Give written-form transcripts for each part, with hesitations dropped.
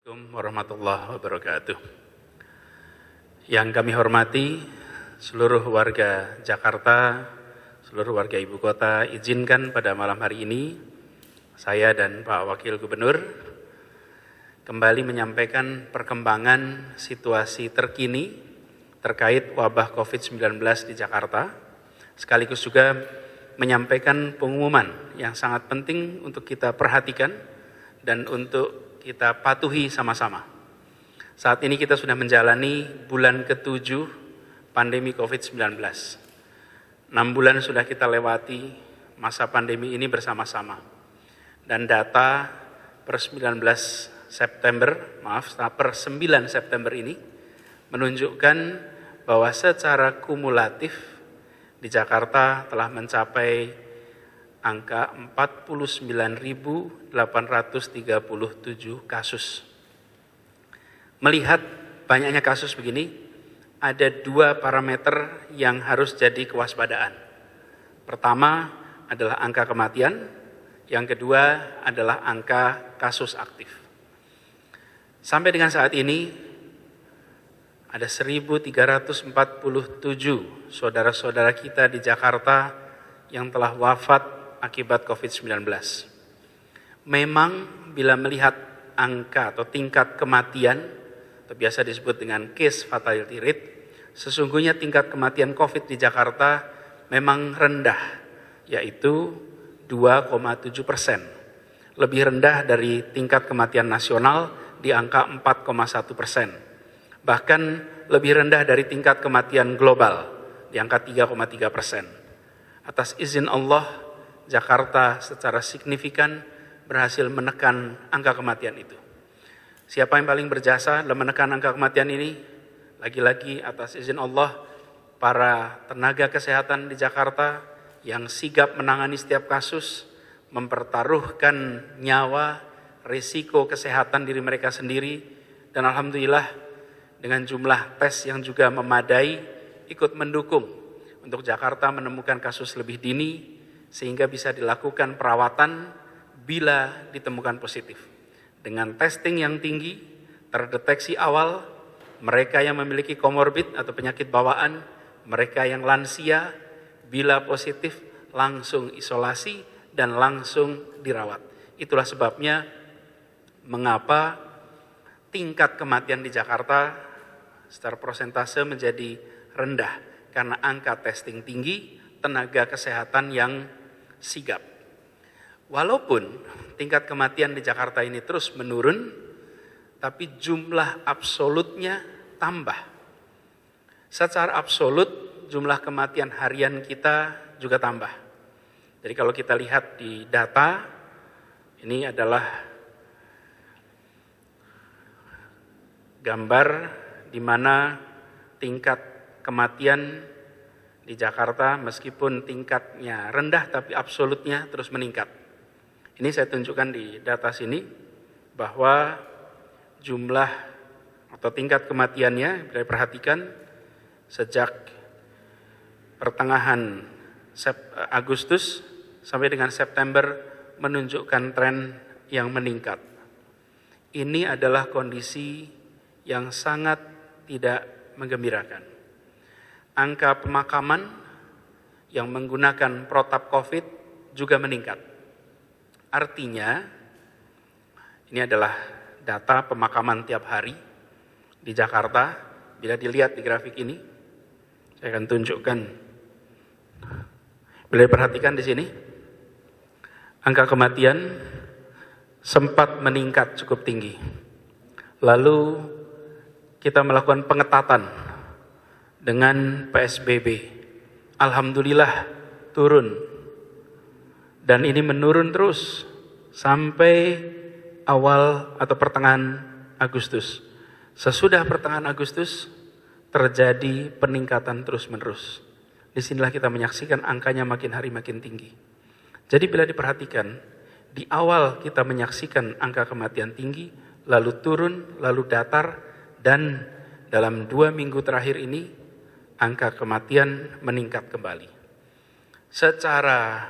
Assalamualaikum warahmatullahi wabarakatuh. Yang kami hormati seluruh warga Jakarta, seluruh warga ibu kota, izinkan pada malam hari ini saya dan Pak Wakil Gubernur kembali menyampaikan perkembangan situasi terkini terkait wabah COVID-19 di Jakarta, sekaligus juga menyampaikan pengumuman yang sangat penting untuk kita perhatikan dan untuk kita patuhi sama-sama. Saat ini kita sudah menjalani bulan ke-7 pandemi COVID-19. 6 bulan sudah kita lewati masa pandemi ini bersama-sama. Dan data per 9 September ini menunjukkan bahwa secara kumulatif di Jakarta telah mencapai angka 49.837 kasus. Melihat banyaknya kasus begini, ada 2 parameter yang harus jadi kewaspadaan. Pertama adalah angka kematian, yang kedua adalah angka kasus aktif. Sampai dengan saat ini, ada 1.347 saudara-saudara kita di Jakarta yang telah wafat akibat COVID-19. Memang bila melihat angka atau tingkat kematian, atau biasa disebut dengan case fatality rate, sesungguhnya tingkat kematian COVID di Jakarta memang rendah, yaitu 2,7%. Lebih rendah dari tingkat kematian nasional di angka 4,1%. Bahkan lebih rendah dari tingkat kematian global di angka 3,3%. Atas izin Allah, Jakarta secara signifikan berhasil menekan angka kematian itu. Siapa yang paling berjasa dalam menekan angka kematian ini? Lagi-lagi atas izin Allah, para tenaga kesehatan di Jakarta yang sigap menangani setiap kasus, mempertaruhkan nyawa, risiko kesehatan diri mereka sendiri, dan alhamdulillah dengan jumlah tes yang juga memadai ikut mendukung untuk Jakarta menemukan kasus lebih dini, sehingga bisa dilakukan perawatan bila ditemukan positif. Dengan testing yang tinggi, terdeteksi awal, mereka yang memiliki komorbid atau penyakit bawaan, mereka yang lansia, bila positif langsung isolasi dan langsung dirawat. Itulah sebabnya mengapa tingkat kematian di Jakarta secara persentase menjadi rendah, karena angka testing tinggi, tenaga kesehatan yang sigap. Walaupun tingkat kematian di Jakarta ini terus menurun, tapi jumlah absolutnya tambah. Secara absolut jumlah kematian harian kita juga tambah. Jadi kalau kita lihat di data, ini adalah gambar di mana tingkat kematian di Jakarta meskipun tingkatnya rendah tapi absolutnya terus meningkat. Ini saya tunjukkan di data sini bahwa jumlah atau tingkat kematiannya bisa diperhatikan sejak pertengahan Agustus sampai dengan September menunjukkan tren yang meningkat. Ini adalah kondisi yang sangat tidak menggembirakan. Angka pemakaman yang menggunakan protap COVID juga meningkat. Artinya, ini adalah data pemakaman tiap hari di Jakarta. Bila dilihat di grafik ini, saya akan tunjukkan. Bila diperhatikan di sini, angka kematian sempat meningkat cukup tinggi. Lalu kita melakukan pengetatan dengan PSBB, alhamdulillah turun, dan ini menurun terus sampai awal atau pertengahan Agustus. Sesudah pertengahan Agustus terjadi peningkatan terus-menerus. Disinilah kita menyaksikan angkanya makin hari makin tinggi. Jadi bila diperhatikan, di awal kita menyaksikan angka kematian tinggi, lalu turun, lalu datar, dan dalam 2 minggu terakhir ini angka kematian meningkat kembali. Secara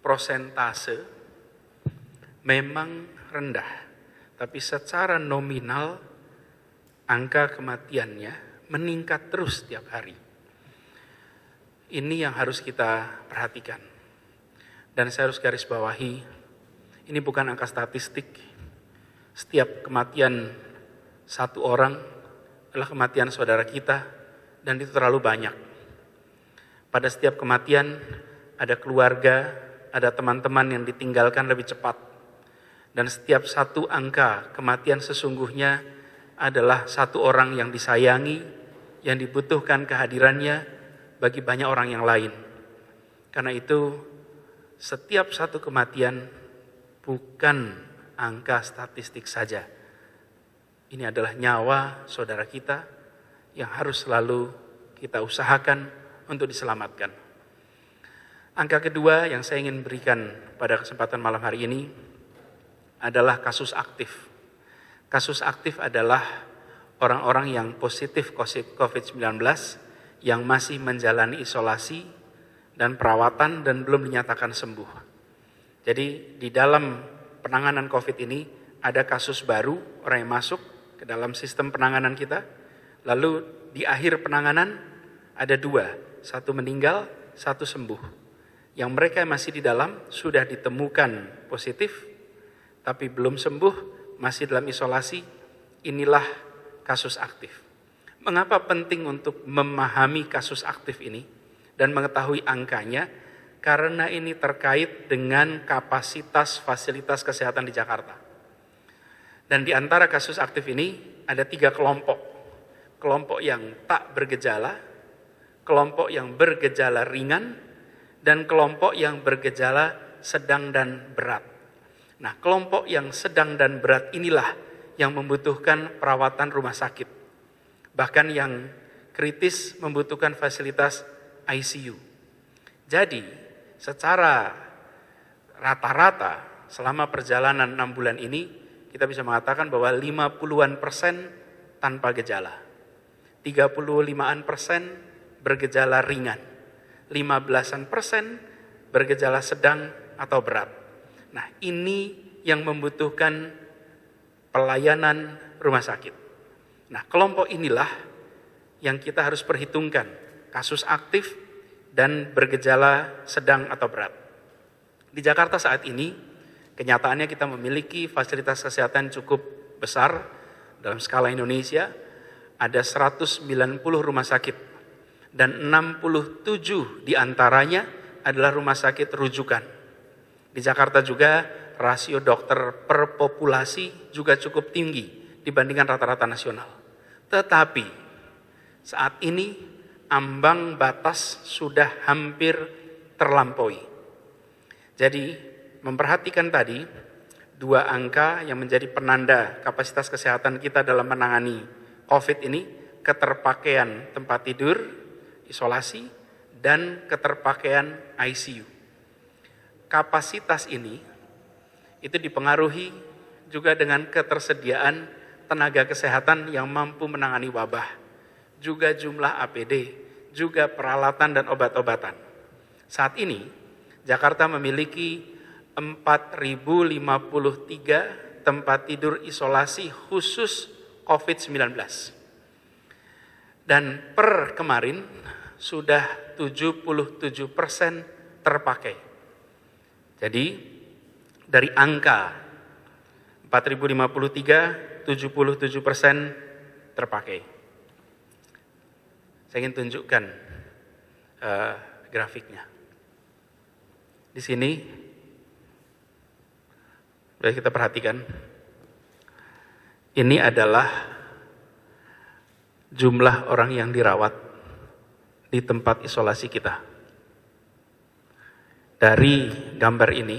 prosentase memang rendah, tapi secara nominal angka kematiannya meningkat terus setiap hari. Ini yang harus kita perhatikan. Dan saya harus garis bawahi, ini bukan angka statistik. Setiap kematian satu orang adalah kematian saudara kita, dan itu terlalu banyak. Pada setiap kematian ada keluarga, ada teman-teman yang ditinggalkan lebih cepat. Dan setiap satu angka kematian sesungguhnya adalah satu orang yang disayangi, yang dibutuhkan kehadirannya bagi banyak orang yang lain. Karena itu setiap satu kematian bukan angka statistik saja. Ini adalah nyawa saudara kita yang harus selalu kita usahakan untuk diselamatkan. Angka kedua yang saya ingin berikan pada kesempatan malam hari ini adalah kasus aktif. Kasus aktif adalah orang-orang yang positif COVID-19 yang masih menjalani isolasi dan perawatan dan belum dinyatakan sembuh. Jadi di dalam penanganan COVID ini ada kasus baru, orang yang masuk ke dalam sistem penanganan kita. Lalu di akhir penanganan ada dua, satu meninggal, satu sembuh. Yang mereka masih di dalam sudah ditemukan positif, tapi belum sembuh, masih dalam isolasi, inilah kasus aktif. Mengapa penting untuk memahami kasus aktif ini dan mengetahui angkanya? Karena ini terkait dengan kapasitas fasilitas kesehatan di Jakarta. Dan di antara kasus aktif ini ada 3 kelompok. Kelompok yang tak bergejala, kelompok yang bergejala ringan, dan kelompok yang bergejala sedang dan berat. Nah, kelompok yang sedang dan berat inilah yang membutuhkan perawatan rumah sakit. Bahkan yang kritis membutuhkan fasilitas ICU. Jadi, secara rata-rata selama perjalanan 6 bulan ini, kita bisa mengatakan bahwa 50-an% tanpa gejala. 35-an% bergejala ringan. 15-an% bergejala sedang atau berat. Nah, ini yang membutuhkan pelayanan rumah sakit. Nah, kelompok inilah yang kita harus perhitungkan, kasus aktif dan bergejala sedang atau berat. Di Jakarta saat ini, kenyataannya kita memiliki fasilitas kesehatan cukup besar dalam skala Indonesia, ada 190 rumah sakit. Dan 67 diantaranya adalah rumah sakit rujukan. Di Jakarta juga rasio dokter per populasi juga cukup tinggi dibandingkan rata-rata nasional. Tetapi saat ini ambang batas sudah hampir terlampaui. Jadi memperhatikan tadi 2 angka yang menjadi penanda kapasitas kesehatan kita dalam menangani COVID ini, keterpakaian tempat tidur, isolasi, dan keterpakaian ICU. Kapasitas ini itu dipengaruhi juga dengan ketersediaan tenaga kesehatan yang mampu menangani wabah, juga jumlah APD, juga peralatan dan obat-obatan. Saat ini Jakarta memiliki 4.053 tempat tidur isolasi khusus COVID-19. Dan per kemarin sudah 77% terpakai. Jadi dari angka 4.053, 77% terpakai. Saya ingin tunjukkan grafiknya. Di sini, boleh kita perhatikan, ini adalah jumlah orang yang dirawat di tempat isolasi kita. Dari gambar ini,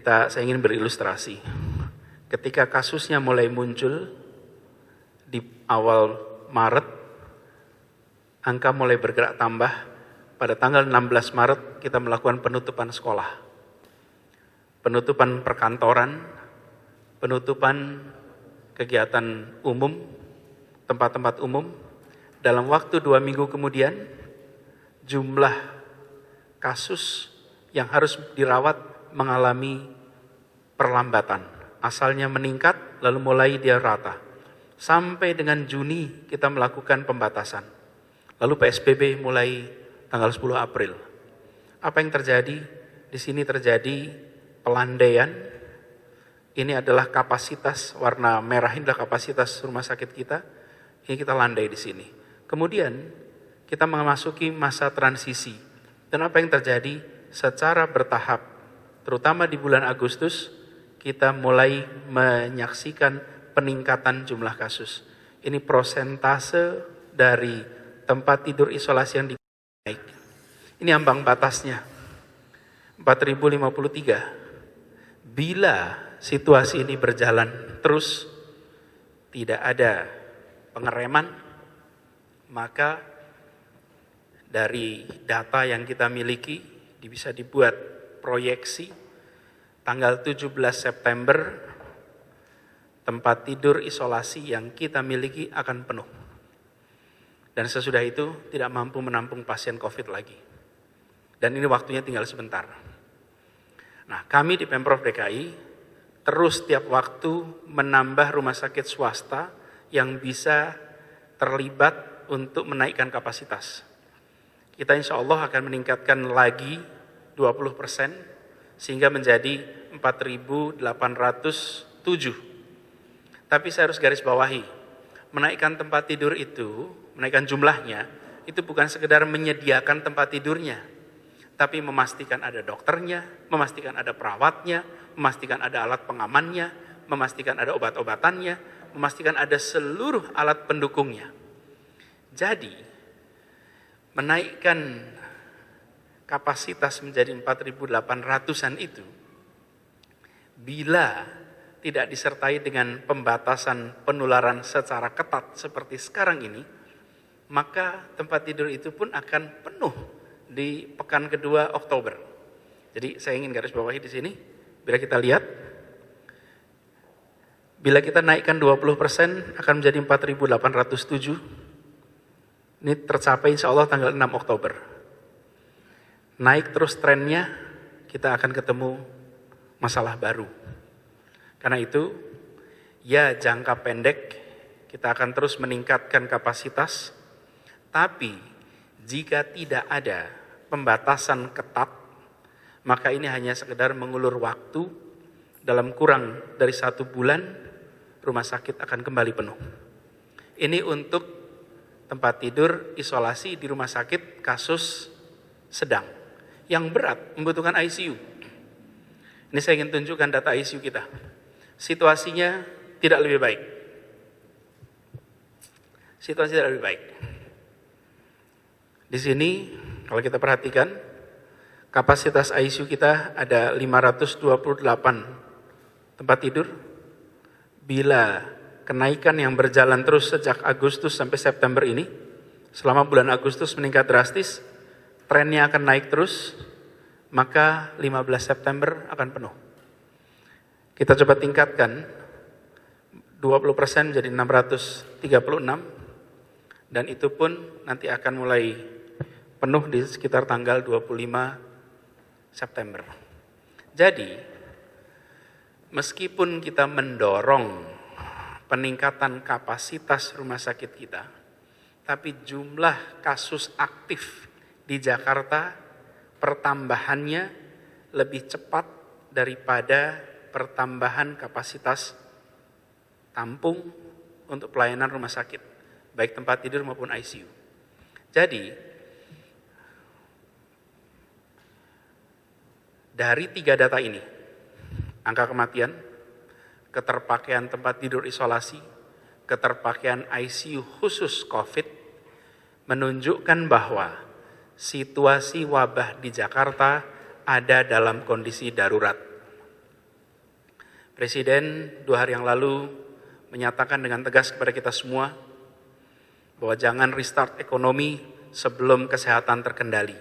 saya ingin berilustrasi. Ketika kasusnya mulai muncul di awal Maret, angka mulai bergerak tambah. Pada tanggal 16 Maret kita melakukan penutupan sekolah, penutupan perkantoran, penutupan kegiatan umum, tempat-tempat umum. Dalam waktu 2 minggu kemudian, jumlah kasus yang harus dirawat mengalami perlambatan. Asalnya meningkat, lalu mulai dia rata. Sampai dengan Juni kita melakukan pembatasan. Lalu PSBB mulai tanggal 10 April. Apa yang terjadi? Di sini terjadi pelandaian. Ini adalah kapasitas, warna merah ini adalah kapasitas rumah sakit kita. Ini kita landai di sini. Kemudian kita memasuki masa transisi. Dan apa yang terjadi? Secara bertahap, terutama di bulan Agustus, kita mulai menyaksikan peningkatan jumlah kasus. Ini prosentase dari tempat tidur isolasi yang naik. Ini ambang batasnya, 4.053. Bila situasi ini berjalan terus, tidak ada pengereman, maka dari data yang kita miliki bisa dibuat proyeksi tanggal 17 September tempat tidur isolasi yang kita miliki akan penuh. Dan sesudah itu tidak mampu menampung pasien COVID lagi. Dan ini waktunya tinggal sebentar. Nah, kami di Pemprov DKI terus tiap waktu menambah rumah sakit swasta yang bisa terlibat untuk menaikkan kapasitas. Kita insya Allah akan meningkatkan lagi 20% sehingga menjadi 4.807. Tapi saya harus garis bawahi, menaikkan tempat tidur itu, menaikkan jumlahnya, itu bukan sekedar menyediakan tempat tidurnya, tapi memastikan ada dokternya, memastikan ada perawatnya, memastikan ada alat pengamannya, memastikan ada obat-obatannya, memastikan ada seluruh alat pendukungnya. Jadi, menaikkan kapasitas menjadi 4.800-an itu, bila tidak disertai dengan pembatasan penularan secara ketat seperti sekarang ini, maka tempat tidur itu pun akan penuh di pekan kedua Oktober. Jadi saya ingin garis bawahi di sini, bila kita lihat, bila kita naikkan 20% akan menjadi 4.807, ini tercapai insya Allah tanggal 6 Oktober. Naik terus trennya, kita akan ketemu masalah baru. Karena itu, ya jangka pendek kita akan terus meningkatkan kapasitas, tapi jika tidak ada pembatasan ketat, maka ini hanya sekedar mengulur waktu, dalam kurang dari 1 bulan, rumah sakit akan kembali penuh. Ini untuk tempat tidur isolasi di rumah sakit kasus sedang. Yang berat membutuhkan ICU. Ini saya ingin tunjukkan data ICU kita. Situasinya tidak lebih baik. Situasi tidak lebih baik. Di sini kalau kita perhatikan kapasitas ICU kita ada 528 tempat tidur. Bila kenaikan yang berjalan terus sejak Agustus sampai September ini, selama bulan Agustus meningkat drastis, trennya akan naik terus, maka 15 September akan penuh. Kita coba tingkatkan 20% menjadi 636, dan itu pun nanti akan mulai penuh di sekitar tanggal 25 September. Jadi, meskipun kita mendorong peningkatan kapasitas rumah sakit kita, tapi jumlah kasus aktif di Jakarta pertambahannya lebih cepat daripada pertambahan kapasitas tampung untuk pelayanan rumah sakit, baik tempat tidur maupun ICU. Jadi, dari 3 data ini, angka kematian, keterpakaian tempat tidur isolasi, keterpakaian ICU khusus COVID, menunjukkan bahwa situasi wabah di Jakarta ada dalam kondisi darurat. Presiden 2 hari yang lalu menyatakan dengan tegas kepada kita semua bahwa jangan restart ekonomi sebelum kesehatan terkendali.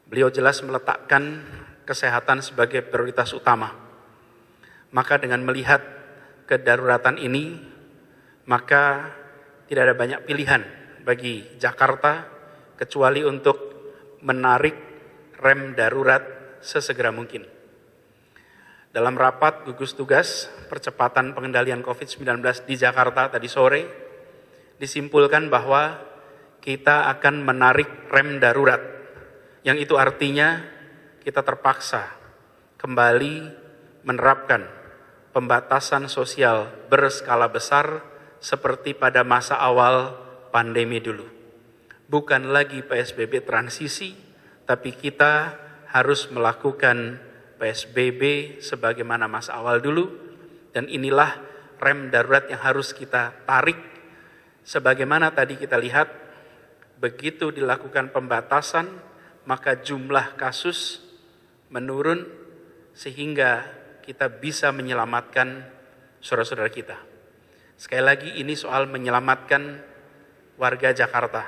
Beliau jelas meletakkan kesehatan sebagai prioritas utama. Maka dengan melihat kedaruratan ini, maka tidak ada banyak pilihan bagi Jakarta kecuali untuk menarik rem darurat sesegera mungkin. Dalam rapat gugus tugas percepatan pengendalian COVID-19 di Jakarta tadi sore, disimpulkan bahwa kita akan menarik rem darurat, yang itu artinya kita terpaksa kembali menerapkan pembatasan sosial berskala besar seperti pada masa awal pandemi dulu. Bukan lagi PSBB transisi, tapi kita harus melakukan PSBB sebagaimana masa awal dulu, dan inilah rem darurat yang harus kita tarik. Sebagaimana tadi kita lihat, begitu dilakukan pembatasan, maka jumlah kasus menurun sehingga kita bisa menyelamatkan saudara-saudara kita. Sekali lagi, ini soal menyelamatkan warga Jakarta.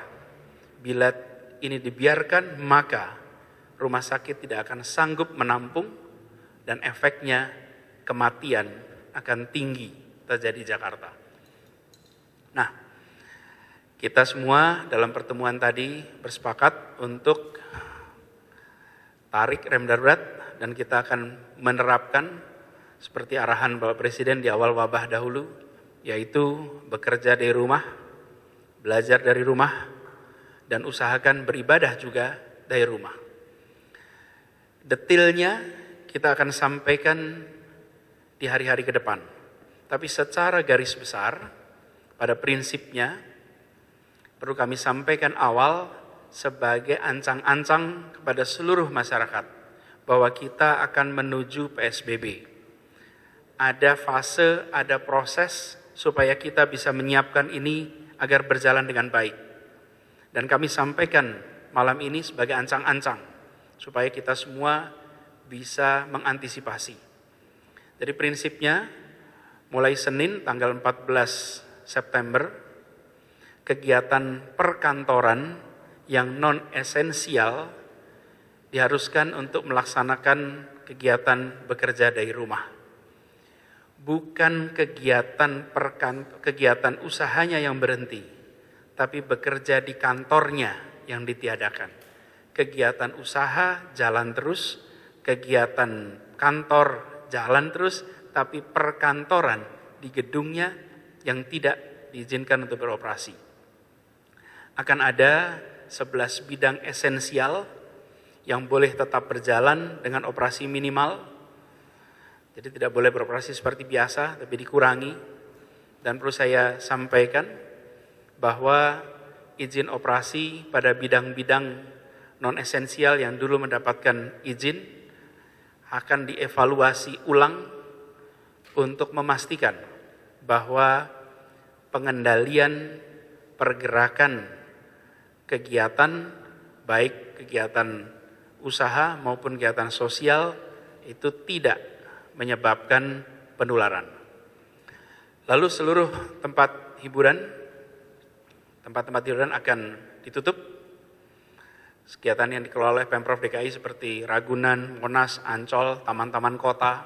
Bila ini dibiarkan, maka rumah sakit tidak akan sanggup menampung dan efeknya kematian akan tinggi terjadi di Jakarta. Nah, kita semua dalam pertemuan tadi bersepakat untuk tarik rem darurat dan kita akan menerapkan seperti arahan Bapak Presiden di awal wabah dahulu, yaitu bekerja dari rumah, belajar dari rumah, dan usahakan beribadah juga dari rumah. Detailnya kita akan sampaikan di hari-hari ke depan. Tapi secara garis besar, pada prinsipnya, perlu kami sampaikan awal sebagai ancang-ancang kepada seluruh masyarakat bahwa kita akan menuju PSBB. Ada fase, ada proses supaya kita bisa menyiapkan ini agar berjalan dengan baik. Dan kami sampaikan malam ini sebagai ancang-ancang supaya kita semua bisa mengantisipasi. Jadi prinsipnya, mulai Senin tanggal 14 September, kegiatan perkantoran yang non-esensial diharuskan untuk melaksanakan kegiatan bekerja dari rumah. Bukan kegiatan usahanya yang berhenti, tapi bekerja di kantornya yang ditiadakan. Kegiatan usaha jalan terus, kegiatan kantor jalan terus, tapi perkantoran di gedungnya yang tidak diizinkan untuk beroperasi. Akan ada 11 bidang esensial yang boleh tetap berjalan dengan operasi minimal. Jadi tidak boleh beroperasi seperti biasa, tapi dikurangi. Dan perlu saya sampaikan bahwa izin operasi pada bidang-bidang non-esensial yang dulu mendapatkan izin akan dievaluasi ulang untuk memastikan bahwa pengendalian pergerakan kegiatan, baik kegiatan usaha maupun kegiatan sosial, itu tidak menyebabkan penularan. Lalu seluruh tempat hiburan akan ditutup. Kegiatan yang dikelola oleh Pemprov DKI seperti Ragunan, Monas, Ancol, taman-taman kota,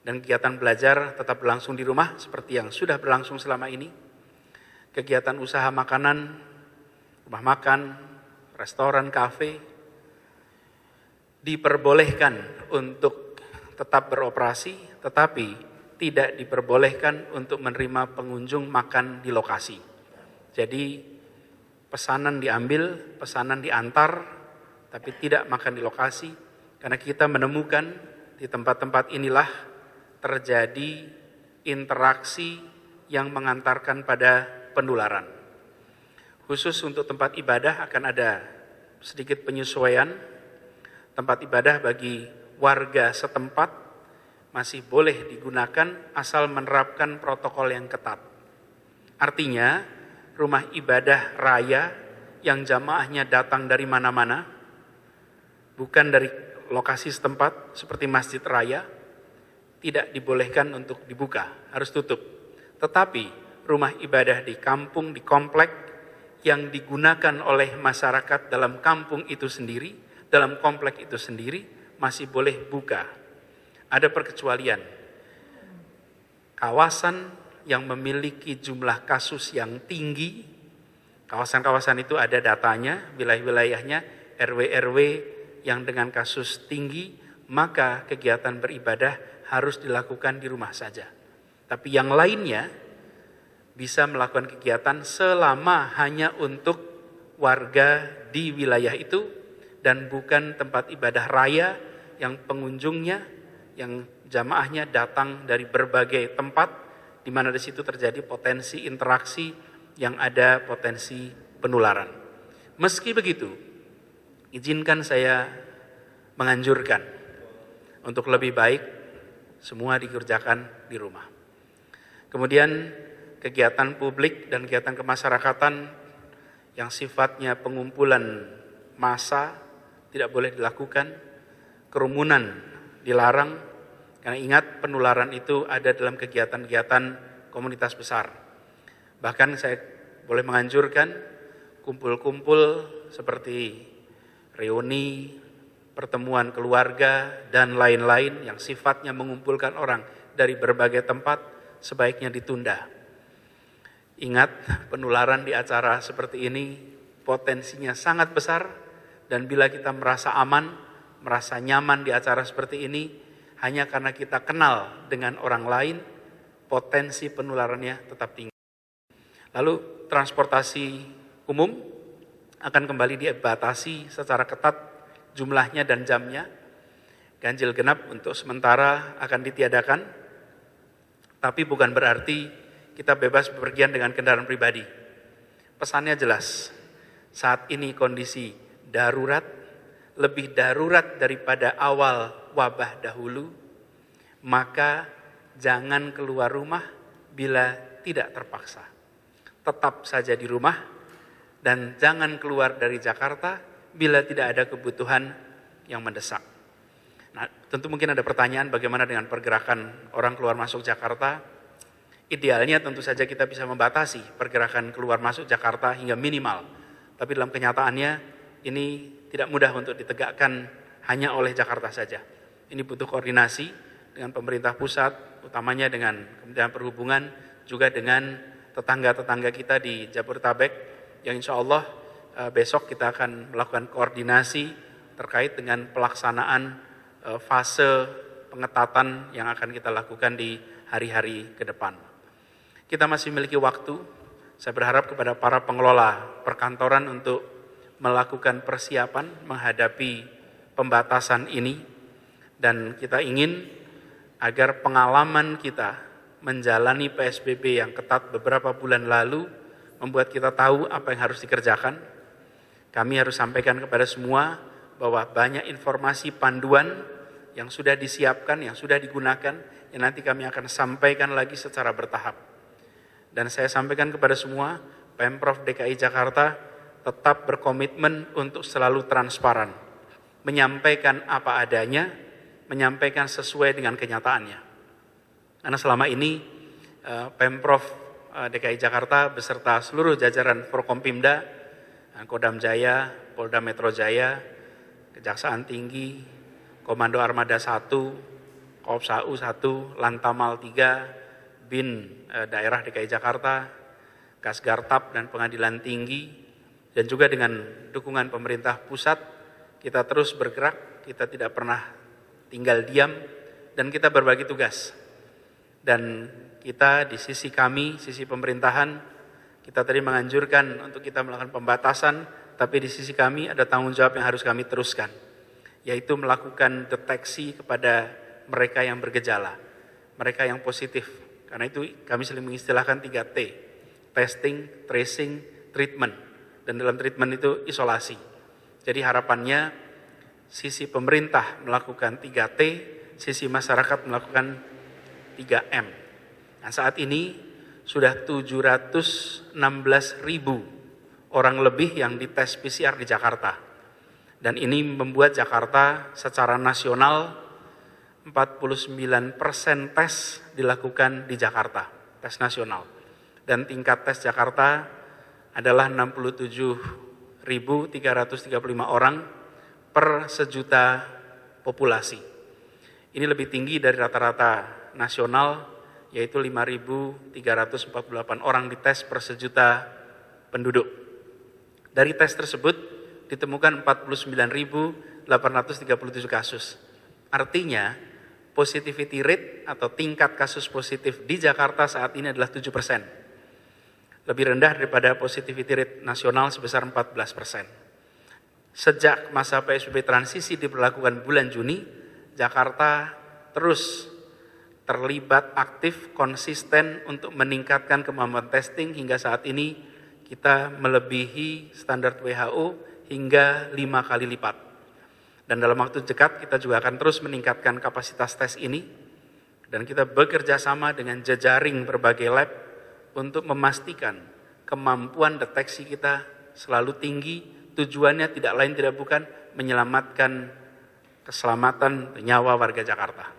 dan kegiatan belajar tetap berlangsung di rumah seperti yang sudah berlangsung selama ini. Kegiatan usaha makanan, rumah makan, restoran, kafe, diperbolehkan untuk tetap beroperasi, tetapi tidak diperbolehkan untuk menerima pengunjung makan di lokasi. Jadi pesanan diambil, pesanan diantar, tapi tidak makan di lokasi, karena kita menemukan di tempat-tempat inilah terjadi interaksi yang mengantarkan pada penularan. Khusus untuk tempat ibadah akan ada sedikit penyesuaian. Tempat ibadah bagi warga setempat masih boleh digunakan asal menerapkan protokol yang ketat. Artinya, rumah ibadah raya yang jamaahnya datang dari mana-mana, bukan dari lokasi setempat seperti masjid raya, tidak dibolehkan untuk dibuka, harus tutup. Tetapi rumah ibadah di kampung, di komplek yang digunakan oleh masyarakat dalam kampung itu sendiri, dalam komplek itu sendiri, masih boleh buka. Ada perkecualian. Kawasan yang memiliki jumlah kasus yang tinggi, kawasan-kawasan itu ada datanya, wilayah-wilayahnya, RW-RW yang dengan kasus tinggi maka kegiatan beribadah harus dilakukan di rumah saja. Tapi yang lainnya bisa melakukan kegiatan selama hanya untuk warga di wilayah itu dan bukan tempat ibadah raya yang pengunjungnya, yang jamaahnya datang dari berbagai tempat, di mana di situ terjadi potensi interaksi yang ada potensi penularan. Meski begitu, izinkan saya menganjurkan untuk lebih baik semua dikerjakan di rumah. Kemudian kegiatan publik dan kegiatan kemasyarakatan yang sifatnya pengumpulan massa tidak boleh dilakukan, kerumunan dilarang, karena ingat penularan itu ada dalam kegiatan-kegiatan komunitas besar. Bahkan saya boleh menganjurkan kumpul-kumpul seperti reuni, pertemuan keluarga, dan lain-lain yang sifatnya mengumpulkan orang dari berbagai tempat sebaiknya ditunda. Ingat, penularan di acara seperti ini potensinya sangat besar, dan bila kita merasa aman, merasa nyaman di acara seperti ini, hanya karena kita kenal dengan orang lain, potensi penularannya tetap tinggi. Lalu transportasi umum akan kembali dibatasi secara ketat jumlahnya dan jamnya. Ganjil genap untuk sementara akan ditiadakan, tapi bukan berarti kita bebas bepergian dengan kendaraan pribadi. Pesannya jelas, saat ini kondisi darurat, lebih darurat daripada awal wabah dahulu, maka jangan keluar rumah bila tidak terpaksa. Tetap saja di rumah dan jangan keluar dari Jakarta bila tidak ada kebutuhan yang mendesak. Nah, tentu mungkin ada pertanyaan bagaimana dengan pergerakan orang keluar masuk Jakarta. Idealnya tentu saja kita bisa membatasi pergerakan keluar masuk Jakarta hingga minimal. Tapi dalam kenyataannya ini tidak mudah untuk ditegakkan hanya oleh Jakarta saja. Ini butuh koordinasi dengan pemerintah pusat, utamanya dengan Kementerian Perhubungan, juga dengan tetangga-tetangga kita di Jabodetabek, yang insya Allah besok kita akan melakukan koordinasi terkait dengan pelaksanaan fase pengetatan yang akan kita lakukan di hari-hari ke depan. Kita masih memiliki waktu. Saya berharap kepada para pengelola perkantoran untuk melakukan persiapan menghadapi pembatasan ini, dan kita ingin agar pengalaman kita menjalani PSBB yang ketat beberapa bulan lalu membuat kita tahu apa yang harus dikerjakan. Kami harus sampaikan kepada semua bahwa banyak informasi panduan yang sudah disiapkan, yang sudah digunakan, yang nanti kami akan sampaikan lagi secara bertahap. Dan saya sampaikan kepada semua, Pemprov DKI Jakarta tetap berkomitmen untuk selalu transparan, menyampaikan apa adanya, menyampaikan sesuai dengan kenyataannya. Karena selama ini Pemprov DKI Jakarta beserta seluruh jajaran Forkompimda, Kodam Jaya, Polda Metro Jaya, Kejaksaan Tinggi, Komando Armada 1, Kopsau 1, Lantamal 3, BIN Daerah DKI Jakarta, Kasgartap dan Pengadilan Tinggi, dan juga dengan dukungan pemerintah pusat, kita terus bergerak, kita tidak pernah tinggal diam, dan kita berbagi tugas. Dan kita di sisi kami, sisi pemerintahan, kita tadi menganjurkan untuk kita melakukan pembatasan, tapi di sisi kami ada tanggung jawab yang harus kami teruskan, yaitu melakukan deteksi kepada mereka yang bergejala, mereka yang positif. Karena itu kami sering mengistilahkan 3T, testing, tracing, treatment. Dan dalam treatment itu isolasi. Jadi harapannya sisi pemerintah melakukan 3T, sisi masyarakat melakukan 3M. Nah, saat ini sudah 716.000 orang lebih yang dites PCR di Jakarta. Dan ini membuat Jakarta secara nasional 49% tes dilakukan di Jakarta, tes nasional. Dan tingkat tes Jakarta adalah 67.335 orang per sejuta populasi. Ini lebih tinggi dari rata-rata nasional, yaitu 5.348 orang dites per sejuta penduduk. Dari tes tersebut ditemukan 49.837 kasus. Artinya, positivity rate atau tingkat kasus positif di Jakarta saat ini adalah 7%. Lebih rendah daripada positivity rate nasional sebesar 14%. Sejak masa PSBB transisi diberlakukan bulan Juni, Jakarta terus terlibat aktif, konsisten untuk meningkatkan kemampuan testing hingga saat ini kita melebihi standar WHO hingga 5 kali lipat. Dan dalam waktu dekat kita juga akan terus meningkatkan kapasitas tes ini dan kita bekerja sama dengan jejaring berbagai lab untuk memastikan kemampuan deteksi kita selalu tinggi. Tujuannya tidak lain tidak bukan menyelamatkan keselamatan nyawa warga Jakarta.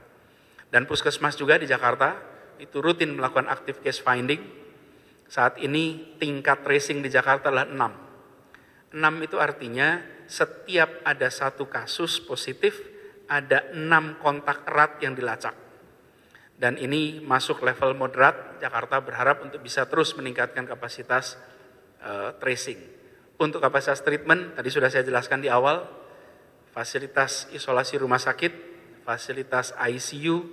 Dan Puskesmas juga di Jakarta itu rutin melakukan active case finding. Saat ini tingkat tracing di Jakarta adalah 6. 6 itu artinya setiap ada satu kasus positif, ada 6 kontak erat yang dilacak. Dan ini masuk level moderat, Jakarta berharap untuk bisa terus meningkatkan kapasitas tracing. Untuk kapasitas treatment, tadi sudah saya jelaskan di awal, fasilitas isolasi rumah sakit, fasilitas ICU,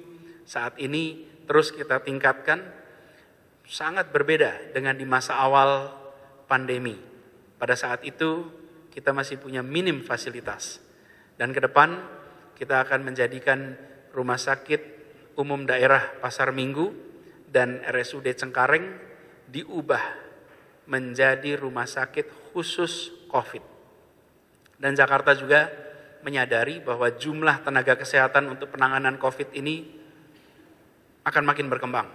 saat ini terus kita tingkatkan, sangat berbeda dengan di masa awal pandemi. Pada saat itu kita masih punya minim fasilitas. Dan ke depan kita akan menjadikan rumah sakit umum daerah Pasar Minggu dan RSUD Cengkareng diubah menjadi rumah sakit khusus COVID. Dan Jakarta juga menyadari bahwa jumlah tenaga kesehatan untuk penanganan COVID ini akan makin berkembang.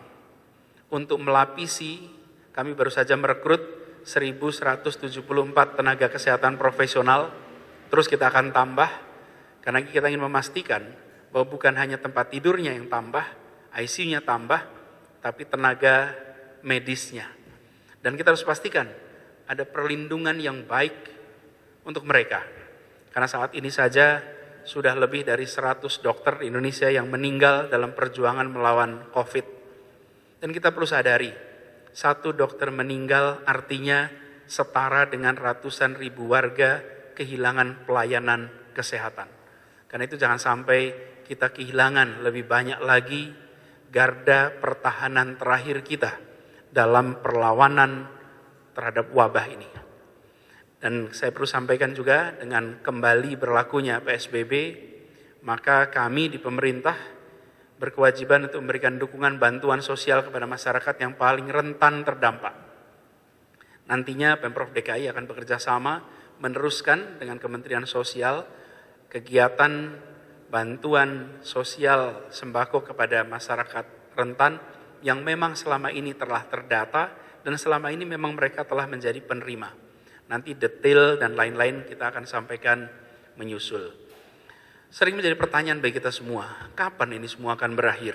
Untuk melapisi, kami baru saja merekrut 1.174 tenaga kesehatan profesional, terus kita akan tambah, karena kita ingin memastikan bahwa bukan hanya tempat tidurnya yang tambah, ICU-nya tambah, tapi tenaga medisnya. Dan kita harus pastikan ada perlindungan yang baik untuk mereka. Karena saat ini saja sudah lebih dari 100 dokter di Indonesia yang meninggal dalam perjuangan melawan COVID. Dan kita perlu sadari, satu dokter meninggal artinya setara dengan ratusan ribu warga kehilangan pelayanan kesehatan. Karena itu jangan sampai kita kehilangan lebih banyak lagi garda pertahanan terakhir kita dalam perlawanan terhadap wabah ini. Dan saya perlu sampaikan juga dengan kembali berlakunya PSBB, maka kami di pemerintah berkewajiban untuk memberikan dukungan bantuan sosial kepada masyarakat yang paling rentan terdampak. Nantinya Pemprov DKI akan bekerja sama meneruskan dengan Kementerian Sosial kegiatan bantuan sosial sembako kepada masyarakat rentan yang memang selama ini telah terdata dan selama ini memang mereka telah menjadi penerima. Nanti detail dan lain-lain kita akan sampaikan menyusul. Sering menjadi pertanyaan bagi kita semua, kapan ini semua akan berakhir?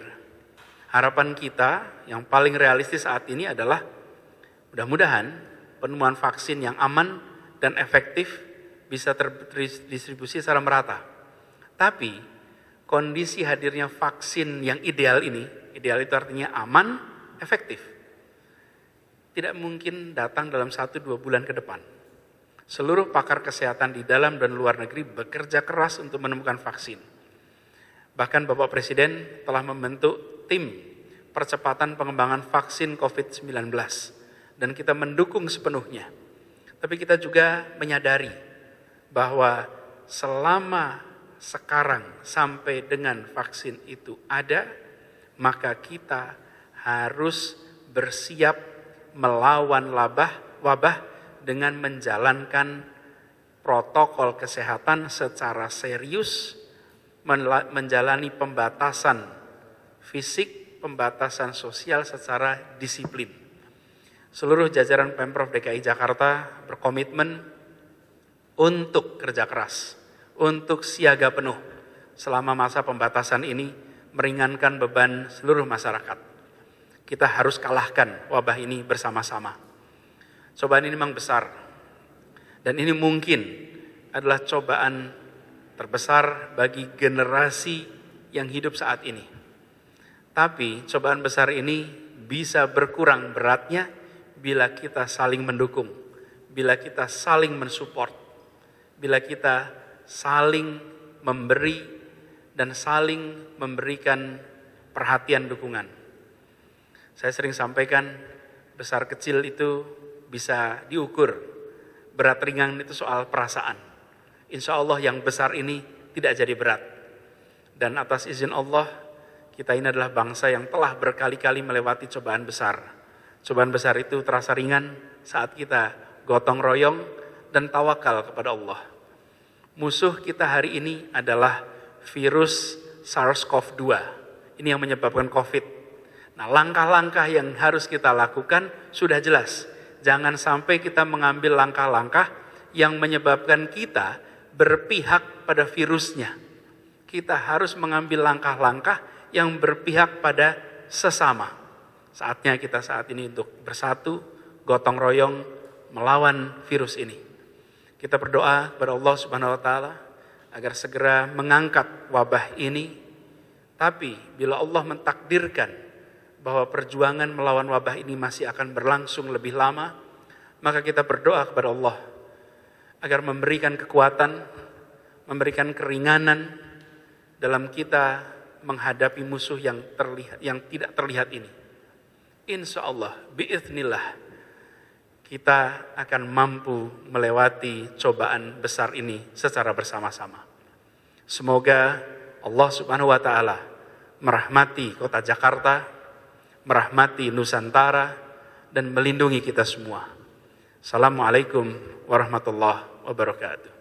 Harapan kita yang paling realistis saat ini adalah mudah-mudahan penemuan vaksin yang aman dan efektif bisa terdistribusi secara merata. Tapi kondisi hadirnya vaksin yang ideal ini, ideal itu artinya aman, efektif, tidak mungkin datang dalam 1-2 bulan ke depan. Seluruh pakar kesehatan di dalam dan luar negeri bekerja keras untuk menemukan vaksin. Bahkan Bapak Presiden telah membentuk tim percepatan pengembangan vaksin COVID-19 dan kita mendukung sepenuhnya. Tapi kita juga menyadari bahwa selama sekarang sampai dengan vaksin itu ada, maka kita harus bersiap melawan wabah dengan menjalankan protokol kesehatan secara serius, menjalani pembatasan fisik, pembatasan sosial secara disiplin. Seluruh jajaran Pemprov DKI Jakarta berkomitmen untuk kerja keras, untuk siaga penuh selama masa pembatasan ini, meringankan beban seluruh masyarakat. Kita harus kalahkan wabah ini bersama-sama. Cobaan ini memang besar, dan ini mungkin adalah cobaan terbesar bagi generasi yang hidup saat ini. Tapi cobaan besar ini bisa berkurang beratnya bila kita saling mendukung, bila kita saling mensupport, bila kita saling memberi dan saling memberikan perhatian dukungan. Saya sering sampaikan, besar kecil itu bisa diukur, berat ringan itu soal perasaan. Insya Allah yang besar ini tidak jadi berat. Dan atas izin Allah, kita ini adalah bangsa yang telah berkali-kali melewati cobaan besar. Cobaan besar itu terasa ringan saat kita gotong royong dan tawakal kepada Allah. Musuh kita hari ini adalah virus SARS-CoV-2. Ini yang menyebabkan COVID. Nah, langkah-langkah yang harus kita lakukan sudah jelas. Jangan sampai kita mengambil langkah-langkah yang menyebabkan kita berpihak pada virusnya. Kita harus mengambil langkah-langkah yang berpihak pada sesama. Saatnya kita saat ini untuk bersatu, gotong royong, melawan virus ini. Kita berdoa kepada Allah Subhanahu wa taala agar segera mengangkat wabah ini. Tapi bila Allah mentakdirkan bahwa perjuangan melawan wabah ini masih akan berlangsung lebih lama, maka kita berdoa kepada Allah agar memberikan kekuatan, memberikan keringanan dalam kita menghadapi musuh yang tidak terlihat ini. Insya Allah, biiznillah, kita akan mampu melewati cobaan besar ini secara bersama-sama. Semoga Allah Subhanahu wa taala merahmati kota Jakarta, merahmati Nusantara, dan melindungi kita semua. Assalamualaikum warahmatullahi wabarakatuh.